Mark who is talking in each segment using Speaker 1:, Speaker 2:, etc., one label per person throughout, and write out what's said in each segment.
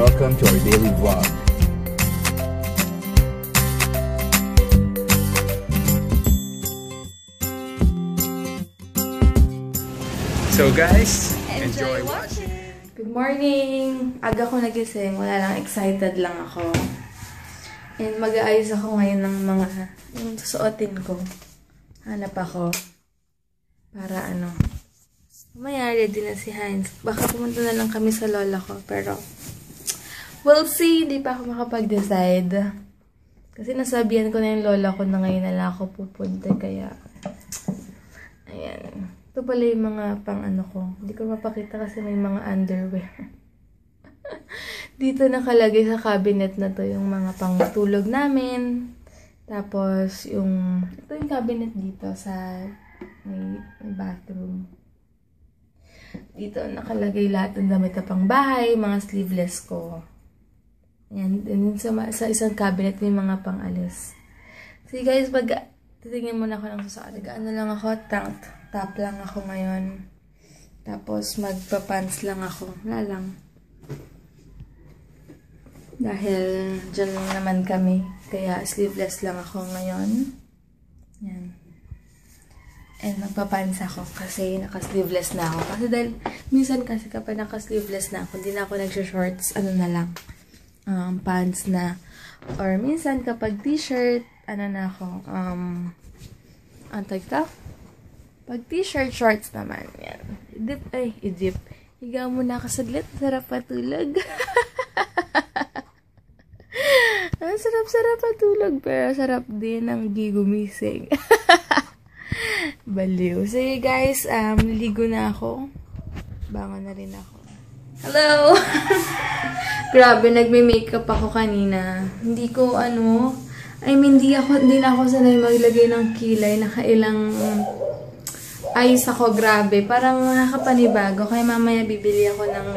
Speaker 1: welcome to our daily vlog. So guys, enjoy watching.
Speaker 2: Good morning! Aga ko nagising, wala lang, excited lang ako. And mag-aayos ako ngayon ng mga yung susuotin ko. Hanap ako. Para ano. Mamaya ready na si Heinz. Baka pumunta na lang kami sa lola ko. Pero, we'll see. Hindi pa ako makapag-decide. Kasi nasabihan ko na yung lola ko na ngayon na lang ako pupunta. Kaya, ayan. Ito pala yung mga pang ano ko. Hindi ko mapakita kasi may mga underwear. Dito nakalagay sa cabinet na to yung mga pang tulog namin. Tapos yung, ito yung cabinet dito sa may bathroom. Dito nakalagay lahat ng damit na pang bahay, mga sleeveless ko. Ayan, din sa isang cabinet may mga pang alis. So guys, titingnan muna ako ng susuot. Ano lang ako, top lang ako ngayon. Tapos magpa-pants lang ako. Wala lang. Dahil dyan lang naman kami. Kaya sleeveless lang ako ngayon. Yan. And magpa-pants ako kasi naka-sleeveless na ako. Kasi dahil minsan kasi kapag naka-sleeveless na ako, hindi na ako nag-shorts, ano na lang, pants na. Or minsan kapag t-shirt, ano na ako, ang tagta? Pag t-shirt, shorts naman. Yan. Idip. Higa muna ako saglit. Sarap patulog. Sarap patulog. Pero sarap din ang di gumising. Baliw. So guys, niligo na ako. Bangon na rin ako. Hello! Grabe, nagme-makeup ako kanina. Hindi ko hindi na ako sanay maglagay ng kilay. Nakailang ayos ako, grabe. Parang nakakapanibago. Kaya mamaya bibili ako ng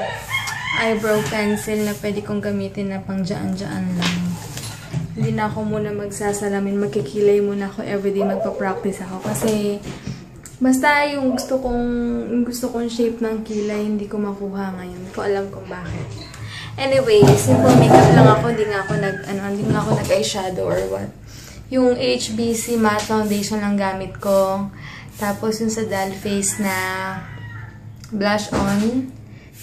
Speaker 2: eyebrow pencil na pwede kong gamitin na pang dyan-dyan lang. Hindi na ako muna magsasalamin. Magkikilay muna ako everyday. Magpa-practice ako. Kasi basta yung gusto kong shape ng kilay, hindi ko makuha ngayon. Hindi ko alam kung bakit. Anyway, simple makeup lang ako. Hindi nga ako nag-eyeshadow or what. Yung HBC matte foundation lang gamit ko. Tapos yung sa doll face na blush on.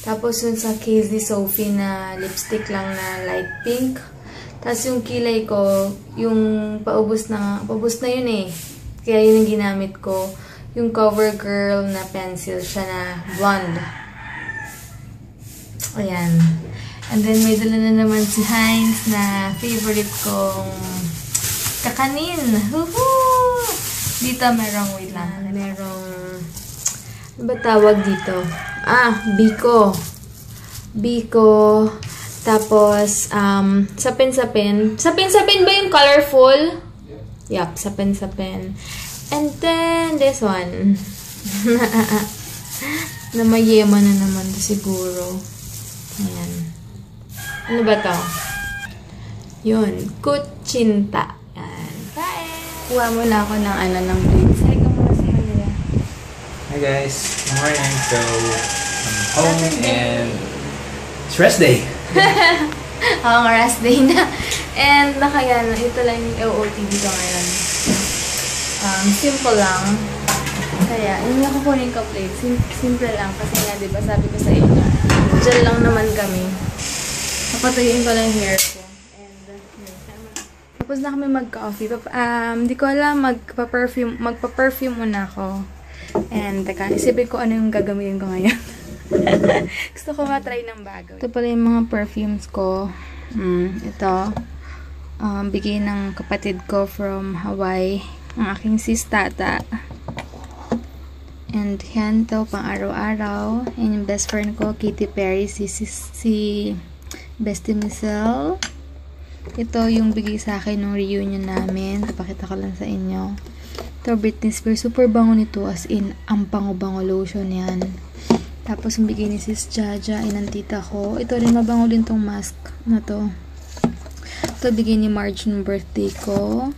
Speaker 2: Tapos yung sa KZ Sophie na lipstick lang na light pink. Tapos yung kilay ko, yung paubos na yun eh. Kaya yun yung ginamit ko. Yung CoverGirl na pencil siya na blonde. Ayan. And then may dala na naman si Heinz na favorite kong kakanin. Woohoo! Dito merong, wait lang, merong, ano ba tawag dito? Biko. Tapos, sapin-sapin. Sapin-sapin ba yung colorful? Yup, sapin-sapin. And then, this one. Na mayema na naman siguro. Ayan. Ano ba to? Yun, kutsinta. Kuha muna ako ng ng plates. Ay, ka muna sa kanila.
Speaker 1: Hi guys, good morning. So, I'm home and it's rest day.
Speaker 2: Oo, rest day na. And ito lang yung OOT dito ngayon. Simple lang. Kaya, hindi ako kunin ka plates. Simple lang. Kasi nga, diba, sabi ko sa inyo, dyan lang naman kami. Napatuyuin ko lang hair ko. Tapos na kami mag-coffee. Hindi ko alam, magpa-perfume muna ako. And, teka, isipin ko ano yung gagamitin ko ngayon. Gusto ko ma-try ng bago. Ito pala yung mga perfumes ko. Ito. Bigay ng kapatid ko from Hawaii. Ang aking sis Tata. And yan to, pang araw-araw. And yung best friend ko, Katy Perry, si Bestie Michelle. Ito yung bigay sa akin nung reunion namin. Papakita ko lang sa inyo. Ito, Britney Spears. Super bango nito. As in, ang bango-bango lotion yan. Tapos, yung bigay ni Sis Jaja, ng tita ko. Ito rin, mabango din tong mask na to. Ito, bigay ni Marge ng birthday ko.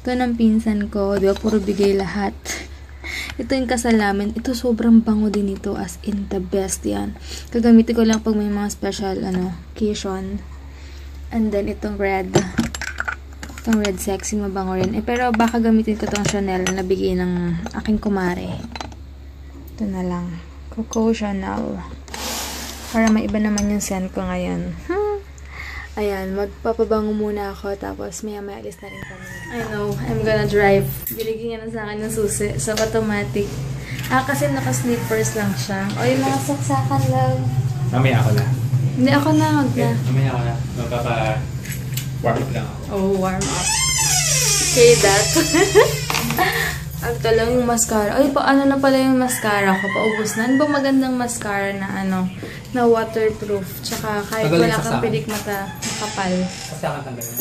Speaker 2: Ito ng pinsan ko. Diba, puro bigay lahat. Ito yung kasal namin. Ito sobrang bango din ito. As in, the best yan. Gagamitin ko lang pag may mga special, occasion. And then, itong red. Itong red sexy, mabango rin. Pero baka gamitin ko itong Chanel na nabigay ng aking kumare. Ito na lang. Coco Chanel. Para maiba naman yung scent ko ngayon. Ayan, magpapabango muna ako. Tapos, maya-maya alis na rin kami. I know, I'm gonna drive. Binigyan na sa akin ng susi. So, automatic. Kasi naka-slippers lang siya. O, yung mga saksakan lang.
Speaker 1: Mamaya ako na.
Speaker 2: Hindi, ako na. Wag na.
Speaker 1: Mamaya ako na. Magpapa-warm up lang ako.
Speaker 2: Oh, warm up. Okay, that. Ito lang yung mascara. Ay, paano na pala yung mascara ko? Paubos na. Ano ba magandang mascara na na waterproof? Tsaka kahit
Speaker 1: Tagal
Speaker 2: wala
Speaker 1: yung
Speaker 2: kang
Speaker 1: saksakan.
Speaker 2: pilik mata, makapal.
Speaker 1: Saksakan tanggalin.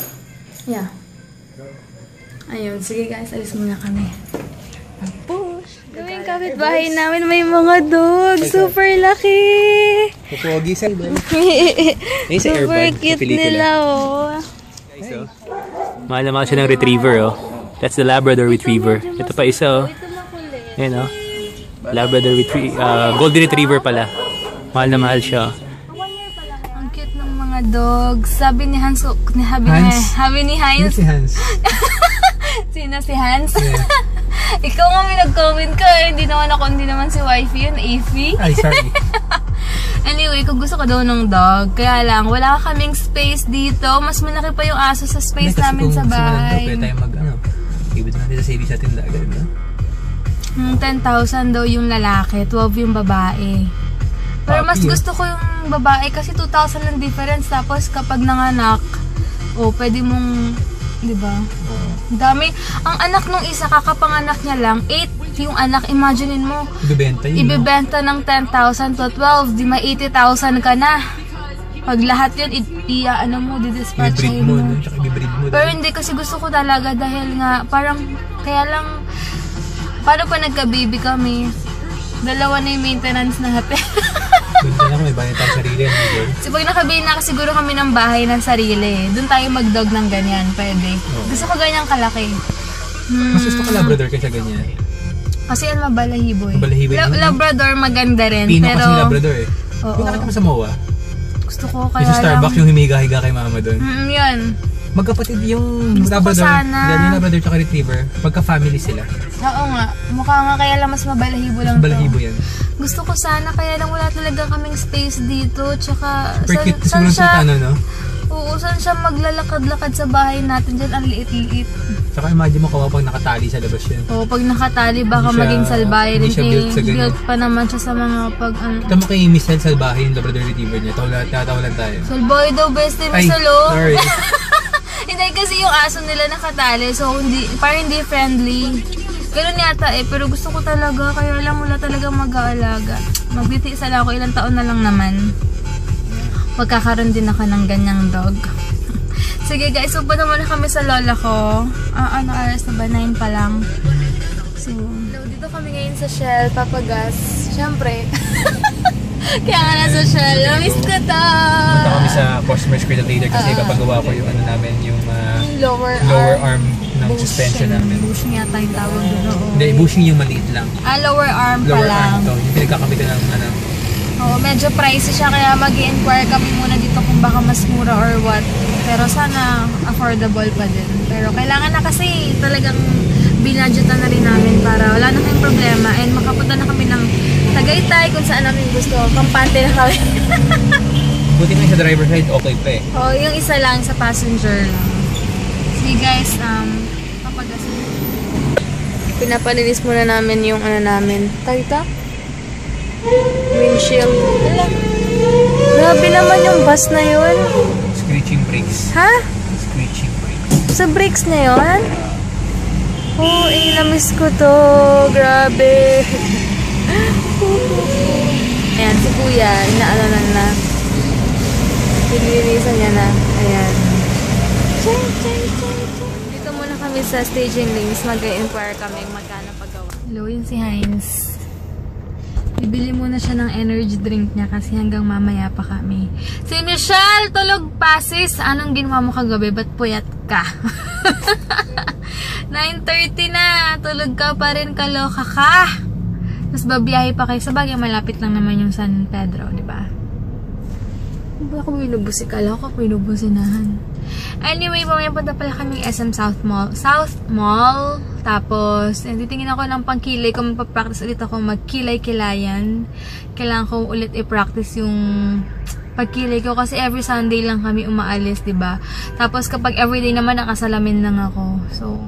Speaker 2: Yeah. Ayun. Sige guys, alis muna kami. Push. Gawing kapitbahay namin may mga dog. Super laki.
Speaker 1: Pupogi sa iba.
Speaker 2: Super cute nila, oh.
Speaker 1: Mahal na mahal siya ng retriever, oh. That's the Labrador Retriever. Ito pa isa, oh.
Speaker 2: Ito makulit.
Speaker 1: Ayan, oh. Labrador Retriever. Golden Retriever pala. Mahal na mahal siya.
Speaker 2: Ang cute ng mga dogs. Sabi ni Hans, sabi ni Heinz.
Speaker 1: Si Hans.
Speaker 2: Sino si Hans?
Speaker 1: Yeah.
Speaker 2: Ikaw nga may nag-comment ka. Hindi naman si wifey yun, Afi.
Speaker 1: Ay, sorry.
Speaker 2: Anyway, kung gusto ko daw ng dog, kaya lang, wala kaming space dito. Mas malaki pa yung aso sa space namin sa bahay.
Speaker 1: Pwede tayo ibig natin sa savings sa tinda.
Speaker 2: 10,000 daw yung lalaki, 12 yung babae. Pero mas gusto ko yung babae kasi 2,000 lang difference. Tapos kapag nanganak, pwede mong, di ba? Dami. Ang anak nung isa, kakapanganak niya lang, 8 yung anak. Imaginein mo,
Speaker 1: Ibebenta yun.
Speaker 2: ibebenta ng 10,000 to 12, di may 80,000 ka na. Pag lahat yun, di-dispatchahin
Speaker 1: I-breed mo,
Speaker 2: mo.
Speaker 1: tsaka i-breed mo.
Speaker 2: Pero hindi kasi gusto ko talaga dahil nga, parang, kaya lang, paano pa nagka-baby kami? Dalawa na yung maintenance natin.
Speaker 1: Minsan ako may bayan tayong sarili.
Speaker 2: So pag nakabili na siguro kami ng bahay ng sarili, doon tayo mag-dog ng ganyan, pwede. Gusto ko ganyang kalaki.
Speaker 1: Mas gusto ko Labrador kaysa ganyan.
Speaker 2: Kasi yan mabalahibo eh.
Speaker 1: Mabalahibo yun.
Speaker 2: Labrador maganda rin.
Speaker 1: Pino
Speaker 2: pero,
Speaker 1: kasi Labrador eh.
Speaker 2: Oo.
Speaker 1: Kung nakita mo sa MOA,
Speaker 2: gusto ko
Speaker 1: yung
Speaker 2: kaya
Speaker 1: sa Starbucks yung humiga-higa kay mama doon.
Speaker 2: Yan.
Speaker 1: Magkapatid yung
Speaker 2: Gusto ko
Speaker 1: Labrador.
Speaker 2: sana.
Speaker 1: Yung Labrador tsaka Retriever. Magka-family sila.
Speaker 2: Oo nga. Mukha nga kaya lang mas mabalahibo lang
Speaker 1: Mas balahibo yan.
Speaker 2: Gusto ko sana kaya lang wala talaga kaming space dito. Tsaka
Speaker 1: Super cute. Siguro sa ano, no?
Speaker 2: Oo, saan siya maglalakad-lakad sa bahay natin dyan? Ang liit-liit.
Speaker 1: Tsaka imagine mo kawa pag nakatali sa labas yun.
Speaker 2: Oo, pag nakatali baka
Speaker 1: Hindi siya-
Speaker 2: maging salbahe rin.
Speaker 1: hindi siya built sa ganyan.
Speaker 2: Built pa naman siya sa mga pag
Speaker 1: Kita mo kay Michelle Salbahe yung Labrador Retriever niya. Tatawalan tayo.
Speaker 2: Salbahe daw, best in
Speaker 1: Ay,
Speaker 2: solo.
Speaker 1: sorry.
Speaker 2: Hindi kasi yung aso nila nakatali. So, parang hindi friendly. Ganun yata pero gusto ko talaga. Kaya lang wala talaga mag-aalaga. Magtitiisa lang ako. Ilang taon na lang naman. Magkakaroon din ako ng ganyang dog. Sige guys, upo na muna kami sa lola ko. Ano oras na ba? 9 pa lang. So, dito kami ngayon sa Shell, papagas. Siyempre. Kaya nga nasa Shell. Miss ko to!
Speaker 1: Punta kami sa Customers Credit later kasi papagawa ko yung ano namin, yung
Speaker 2: Lower
Speaker 1: arm ng suspension namin.
Speaker 2: Bushing yata yung tawag doon.
Speaker 1: Hindi, bushing yung maliit lang.
Speaker 2: Lower arm pa
Speaker 1: Lower
Speaker 2: lang.
Speaker 1: arm to. Yung pinagkakabitan ng ano.
Speaker 2: Oo, medyo pricey siya kaya mag-i-inquire kami muna dito kung baka mas mura or what. Pero sana affordable pa din. Pero kailangan na kasi talagang binadgetan na rin namin para wala na kaming problema and makapunta na kami ng Tagaytay kung saan namin gusto. Kampante na kami.
Speaker 1: Buti nga sa driver side, okay pa eh.
Speaker 2: Oo, yung isa lang sa passenger lang. See guys, papagasin. Pinapanilis muna namin yung ano namin. Tagta? Windshield. Hala. Grabe naman yung bus na yun.
Speaker 1: Screeching brakes.
Speaker 2: Ha?
Speaker 1: Screeching brakes.
Speaker 2: Sa brakes na yun? Oo, namiss ko to. Grabe. Ayan, si kuya, inaalanan na. Pinilinisan niya na. Ayan. Dito muna kami sa staging links. Mag-inquire kami magkano paggawa. Hello, yun si Heinz. Bibili muna siya ng energy drink niya kasi hanggang mamaya pa kami. Si Michelle, tulog pasis. Anong ginawa mo kagabi? Ba't puyat ka? 9:30 na. Tulog ka pa rin, kaloka ka. Tapos babiyahe pa kayo. Sa bagay, malapit lang naman yung San Pedro, di ba? Ba ako binubusi? Kala ko binubusinahan. Anyway, pumunta pala kami SM South Mall. Tapos, titingin ako ng pangkilay. Kung magpa-practice ulit ako magkilay-kilayan. Kailangan ko ulit i-practice yung pagkilay ko. Kasi every Sunday lang kami umaalis, diba? Tapos, kapag everyday naman, nakasalamin lang ako. So,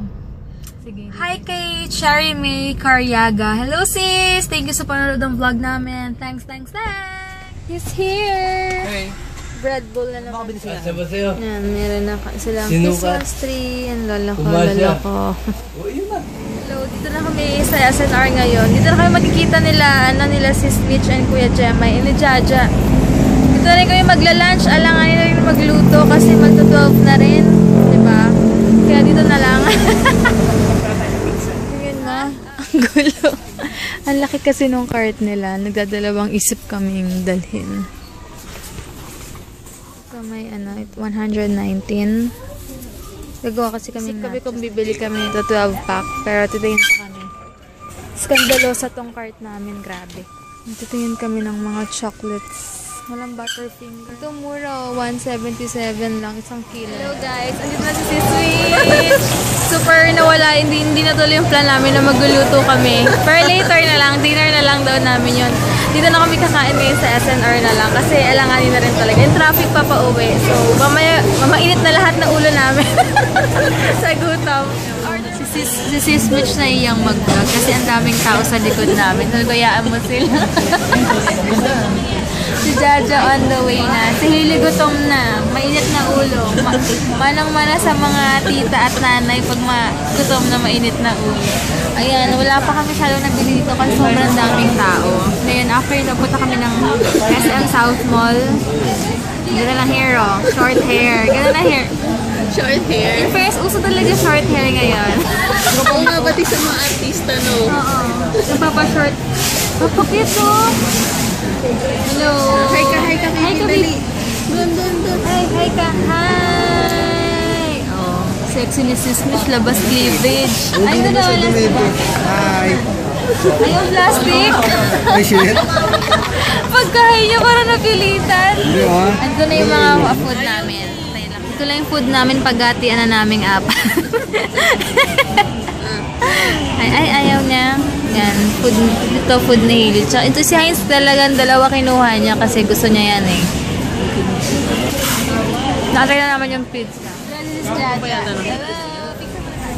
Speaker 2: sige. Hi kay Cherry May Caryaga. Hello sis! Thank you sa panonood ng vlog namin. Thanks. He's here!
Speaker 1: Hey!
Speaker 2: Red Bull na naman.
Speaker 1: Asa ba sa'yo?
Speaker 2: Yan, meron na silang
Speaker 1: Sinukat.
Speaker 2: Christmas tree. Ang lola ko,
Speaker 1: Kumasya.
Speaker 2: lola ko.
Speaker 1: Oh, yun na.
Speaker 2: Hello, dito na kami sa SNR ngayon. Dito na kami makikita nila sis Mitch and Kuya Jemay and ni Jaja. Dito na rin kami magla-lunch. Alanganin na rin magluto kasi magto-12 na rin. Diba? Kaya dito na lang. Tingnan mo. Ang gulo. Ang laki kasi nung cart nila. Nagdadalawang isip kaming dalhin. So, may 119. Gagawa kasi kami kung bibili kami nito 12 pack. Pero titingin pa kami. Skandalosa tong cart namin. Grabe. Titingin kami ng mga chocolates. Walang butterfinger. Ito mura. 177 lang. Isang kilo. Hello guys. Andito na si Switch. Super nawala. Hindi natuloy yung plan namin na magluluto kami. Pero later na lang. Dinner na lang daw namin yun. Dito na kami kakain ngayon sa SNR na lang. Kasi alanganin na rin talaga. Yung traffic pa pauwi. So, mamainit na lahat na ulo namin. Sa gutom. Si Sis Mitch na iyang mag-vlog. Kasi ang daming tao sa likod namin. Nagayaan mo sila. Si Jaja on the way na. Si Hailey gutom na. Mainit na ulo. Manang-mana sa mga tita at nanay pag gutom na mainit na ulo. Ayan, wala pa kami masyadong nabili dito kasi sobrang daming tao. Ngayon, after napunta kami ng SM South Mall. Ganda na hair, oh. Short hair. Ganda na hair.
Speaker 3: Short hair.
Speaker 2: In fairness, uso talaga short hair ngayon.
Speaker 3: Oo nga, pati sa mga artista, no?
Speaker 2: Oo. Nagpapa-short. Kapakit, oh. Hello.
Speaker 3: Hi ka,
Speaker 2: Hi ka, baby.
Speaker 3: Doon.
Speaker 2: Hi ka. Hi. Oh, sexy ni Sis Mitch, labas cleavage. Ay, na wala.
Speaker 1: Hi!
Speaker 2: Ayaw plastic.
Speaker 1: Ay, shit!
Speaker 2: Pagkahay niya parang napilitan.
Speaker 1: Hindi, ah.
Speaker 2: Ando na yung mga food namin. Ito lang yung food namin pagatian na naming apat. ay, ayaw niya. Yan, food na hilig. Tsaka ito si Heinz talagang dalawa kinuha niya kasi gusto niya yan eh. Nakatry na naman yung pizza.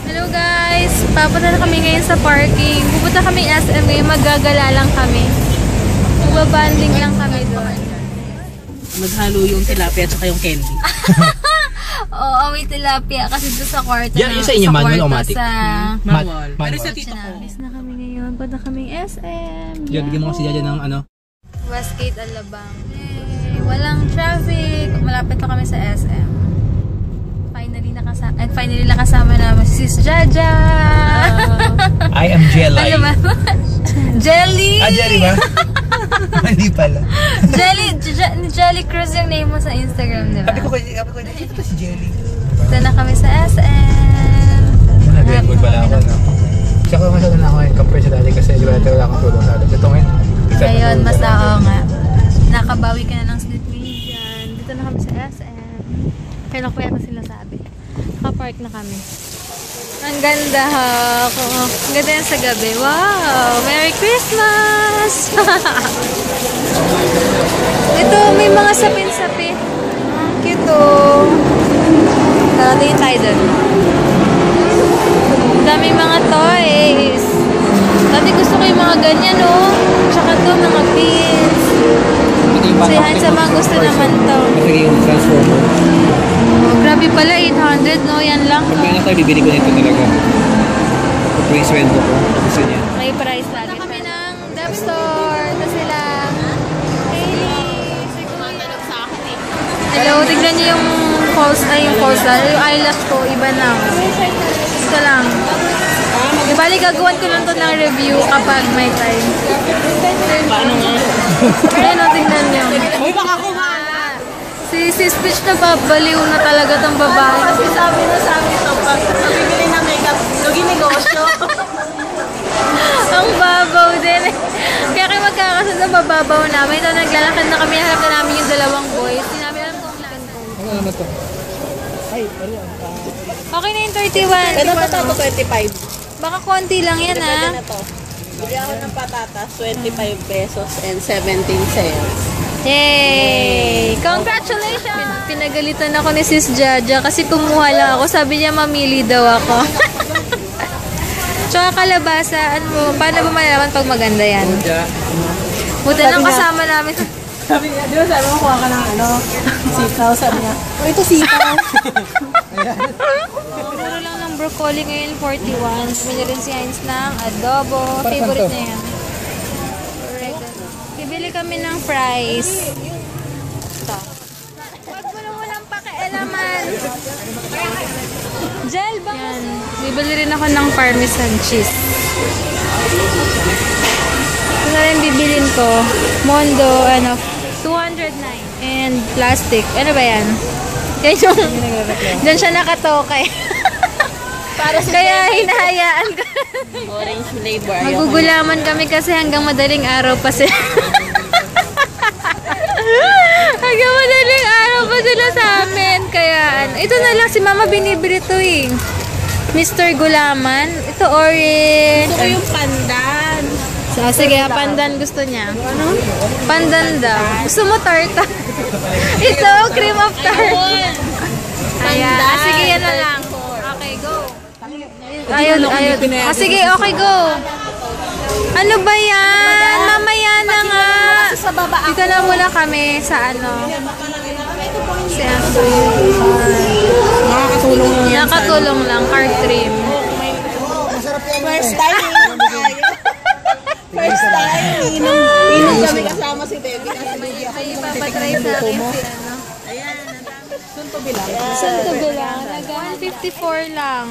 Speaker 2: Hello guys! Papunta na kami ngayon sa parking. Pupunta kami SM ngayon, maggagala lang kami. Magbabanding lang kami doon.
Speaker 3: Maghalo yung tilapia at saka yung candy.
Speaker 2: Oo, may tilapia kasi doon sa kwarto
Speaker 1: Yan, yung sa inyo, manual o automatic?
Speaker 2: Sa...
Speaker 3: Manual.
Speaker 1: Manual.
Speaker 3: Pero sa tito ko.
Speaker 2: Alis na kami ngayon. Punta kaming SM.
Speaker 1: Yan, bigyan mo kasi Jaja ng ano.
Speaker 2: Westgate, Alabang. Yay! Walang traffic. Malapit na kami sa SM. Finally nakasama namin si Sis Jaja.
Speaker 1: I am Jelly.
Speaker 2: Ano ba? Jelly!
Speaker 1: Ah, Jelly ba? Mali pala.
Speaker 2: Jelly Cruz yung name mo sa Instagram, di ba?
Speaker 1: Sabi ko, ito si Jelly.
Speaker 2: Ito na kami sa SM.
Speaker 1: Nag-record pala ako na. Tsaka masyado na ako ngayon compare sa dati kasi wala akong tulong sa dati. Ito ngayon.
Speaker 2: Ngayon, mas oo nga. Nakabawi ka na ng sleep dyan. Dito na kami sa SM. Kailan ko yata sila sabi. Nakapark na kami. Ang ganda ha. Ang ganda yan sa gabi. Wow! Merry Christmas! Ito, may mga sapin-sapin. Ang cute oh. Narating tayo doon. Daming mga toys. Dati gusto ko yung mga ganyan oh. Tsaka to, mga pins. Si Hans sa mga gusto naman to.
Speaker 1: Kasi yung transformer.
Speaker 2: Oh, grabe pala, 800 no? Yan lang.
Speaker 1: Pag may tayo, bibili ko nito talaga. Pag may sweldo ko, gusto niya.
Speaker 2: May price lagi. Punta kami ng Dep Store. Ito sila. Hailey. Si Kuya. Hello, tignan niyo yung false yung eyelash ko. Iba na. Ito lang. Bali, gagawin ko lang to ng review kapag may time.
Speaker 3: Paano nga?
Speaker 2: Ayan o, tignan niyo.
Speaker 3: Uy, baka kumain.
Speaker 2: Si Speech na babaliw na talaga tong babae.
Speaker 3: Kasi sabi na sa amin ito, pag bibili ng makeup, lugin
Speaker 2: Ang babaw din eh. Kaya kayo magkakasunod na bababaw namin. Ito, naglalakad na kami. Harap na namin yung dalawang boys. Hindi namin alam kung saan.
Speaker 1: Ano na to?
Speaker 2: Okay na yung 31.
Speaker 3: Pero ito 25.
Speaker 2: Baka konti lang yan
Speaker 3: Pwede
Speaker 2: ah.
Speaker 3: na to. Bili ako ng patatas, 25 pesos and 17 cents.
Speaker 2: Yay! Congratulations! Pinagalitan ako ni Sis Jaja kasi kumuha lang ako. Sabi niya mamili daw ako. Tsaka kalabasa, ano mo, paano ba malalaman pag maganda yan? Buti lang kasama namin.
Speaker 3: Sabi niya, di ba sabi mo kuha ka ng sitaw? Sabi niya, ito sitaw.
Speaker 2: Mura lang ng broccoli ngayon, 41. Bumili rin si Heinz ng adobo. Favorite niya yan. Bibili kami ng fries. Ito. Huwag mo na walang pakialaman. Gel ba? Yan. Bibili rin ako ng parmesan cheese. Ito na rin bibilin ko. Mondo, 209. And plastic. Ano ba yan? Yan yung... Diyan siya nakatoke.
Speaker 3: Para sa
Speaker 2: Kaya hinahayaan ko.
Speaker 3: orange flavor.
Speaker 2: Magugulaman kami kasi hanggang madaling araw pa sila. Hanggang madaling araw pa sila sa amin. Kaya, ito na lang si Mama binibili to eh. Mr. Gulaman. Ito orange.
Speaker 3: Gusto ko yung pandan.
Speaker 2: Sige, pandan gusto niya. Ano? Pandan daw. Gusto mo tarta? Ito, cream of tart. Ayan. Sige, yan na lang. Okay, go. Ayun. Sige, okay, go. Ano ba yan? Mamaya na nga.
Speaker 3: Sa baba
Speaker 2: Dito na muna kami sa Nakatulong lang, car trim.
Speaker 3: First time, First time, inom kami kasama si Debbie kasi hindi ako
Speaker 2: Ipapatry sa akin si
Speaker 3: Sunto bilang.
Speaker 2: Santo Bilang. 154 lang.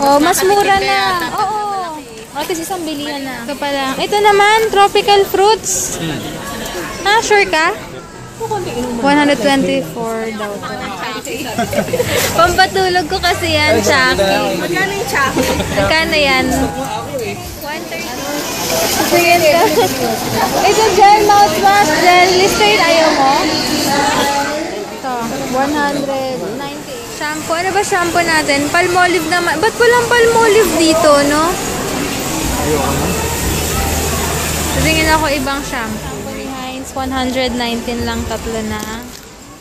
Speaker 3: 154.
Speaker 2: Oh, mas mura na. Oo. At least isang bilihan na. Ito pala. Ito naman, tropical fruits. Ah, sure ka? 124 daw to. Pampatulog ko kasi yan, Chucky.
Speaker 3: Magkano yung chocolate?
Speaker 2: Magkano yan? 130. Sige ka. Ito gel, mouthwash, gel. Listerine, ayaw mo? Ito, 190. Shampoo. Ano ba shampoo natin? Palmolive naman. Ba't walang palmolive dito, no? Tingin ako ibang shampoo. Shampoo ni Heinz, 119 lang, tatlo na.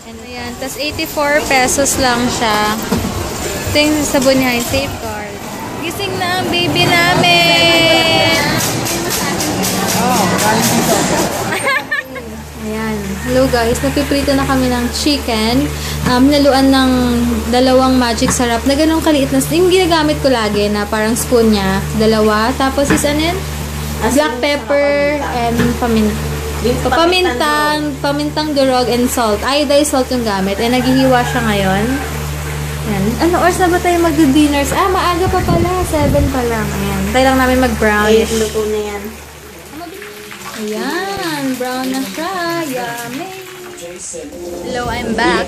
Speaker 2: And ayan, tas 84 pesos lang siya. Ito yung sabon ni Heinz, Safeguard. Gising na ang baby namin! Ayan. Hello guys, napiprito na kami ng chicken. Naluan ng dalawang magic sarap na ganun kaliit na, yung ginagamit ko lagi na parang spoon niya. Dalawa. Tapos is ano yun? Black pepper and pamintang durog and salt. Iodized salt yung gamit. Eh, naghihiwa siya ngayon. Ayan. Ano oras na ba tayo magdi-dinners? Ah, maaga pa pala. 7 pa lang. Ayan. Tayo lang namin mag-brownish.
Speaker 3: Luto na yan.
Speaker 2: Ayan. Brown na siya. Yummy. Hello, I'm back.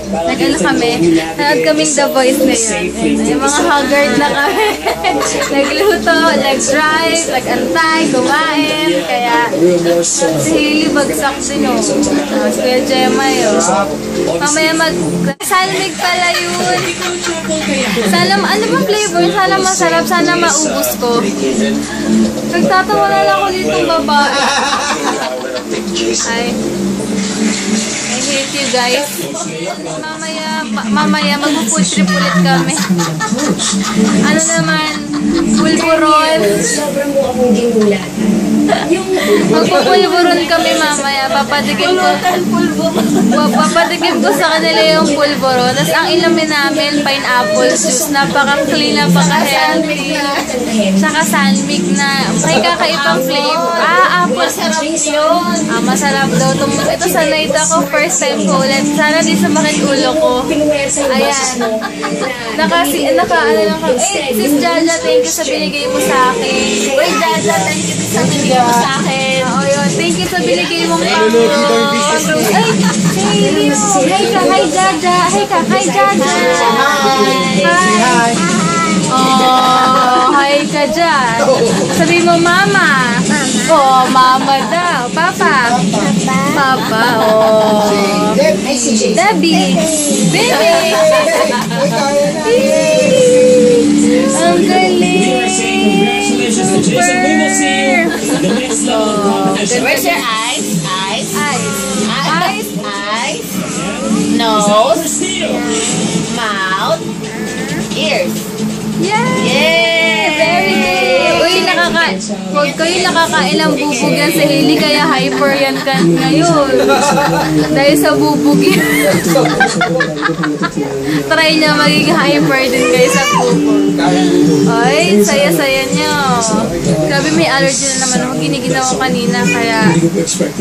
Speaker 2: Nag-ano kami? Nanood kaming The Voice na yun. Yung mga haggard na kami. Nagluto, nag-drive, nag-antay, kumain. Kaya, si Hailey bagsak din yun. Tapos Kuya Gemma yun. Mamaya salmig pala yun. Sana, ano ba flavor? Sana masarap, sana maubos ko. Nagtatawa na lang ako ditong babae. Ay. I hate you guys. Mamaya mag-food trip ulit kami. Ano naman, pulburon. Magpupulburon kami mamaya. Papatikim ko sa kanila yung pulburon. Tapos ang inumin namin, pineapple juice. Napaka-clean, napaka-healthy. Tsaka sanmig na may kakaibang flavor. Apple sarap yun. Masarap daw. Ito sanay ako. First time ko ulit. Sana di sumakit ulo ko. Ayan. Ano lang kami. Sis Jaja, thank you sa binigay mo sa akin. Uy, Jaja, thank you sa binigay mo sa akin. Oo, yun. Thank you sa binigay mong pang-rose. Ay, hey, hi ka, hi Jaja. Hi ka, hi Jaja. Hi. Oh, hi ka dyan. Sabi mo, mama. Oh, mama daw. Papa. Papa, oh. Debbie. Baby. Ang galing. Super.
Speaker 3: Where's your eyes? Eyes?
Speaker 2: Eyes.
Speaker 3: Eyes? Eyes? Nose? Mouth? Ears?
Speaker 2: Yay! Very good! Uy, huwag kayo nakakain ng bubog yan sa hili, kaya hyper yan ka ngayon. Dahil sa bubog yan. Try niya maging hyper din kayo sa bubog. Ay, saya-saya niyo. Sabi may allergy na naman ako, giniginaw ko kanina, kaya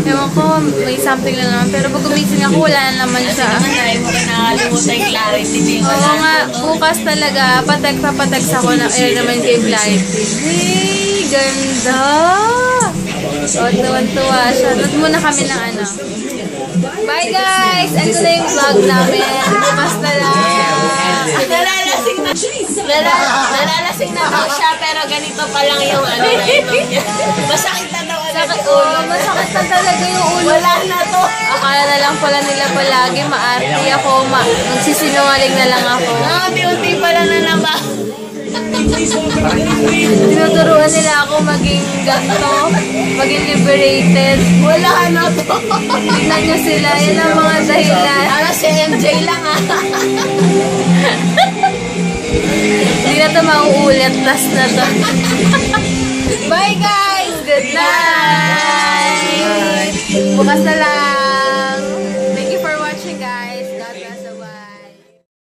Speaker 2: ewan ko, may something lang naman. Pero pag gumising ako, wala na naman siya.
Speaker 3: Ay, mo nakalimutan yung clarity.
Speaker 2: Oo nga, bukas talaga, patext ako na air naman kay Clarity. Hey, ganda! O, tuwan-tuwa siya. Note muna kami ng ano. Bye guys! Ito na yung vlog namin. Bukas na lang.
Speaker 3: Nalalasing na daw siya, pero ganito pa lang yung ano na yun. Masakit na daw agad yung ulo.
Speaker 2: Masakit na talaga yung ulo.
Speaker 3: Wala na to.
Speaker 2: Akala na lang pala nila palagi, maarte ako, magsisinungaling na lang ako.
Speaker 3: Unti-unti pala na naman.
Speaker 2: Tinuturuan nila ako maging ganito, maging liberated.
Speaker 3: Wala na to.
Speaker 2: Tignan nyo sila, yun ang mga dahilan.
Speaker 3: Para si MJ lang
Speaker 2: Hindi na ito mauulit, last na to. Bye guys! Good night! Bukas na lang!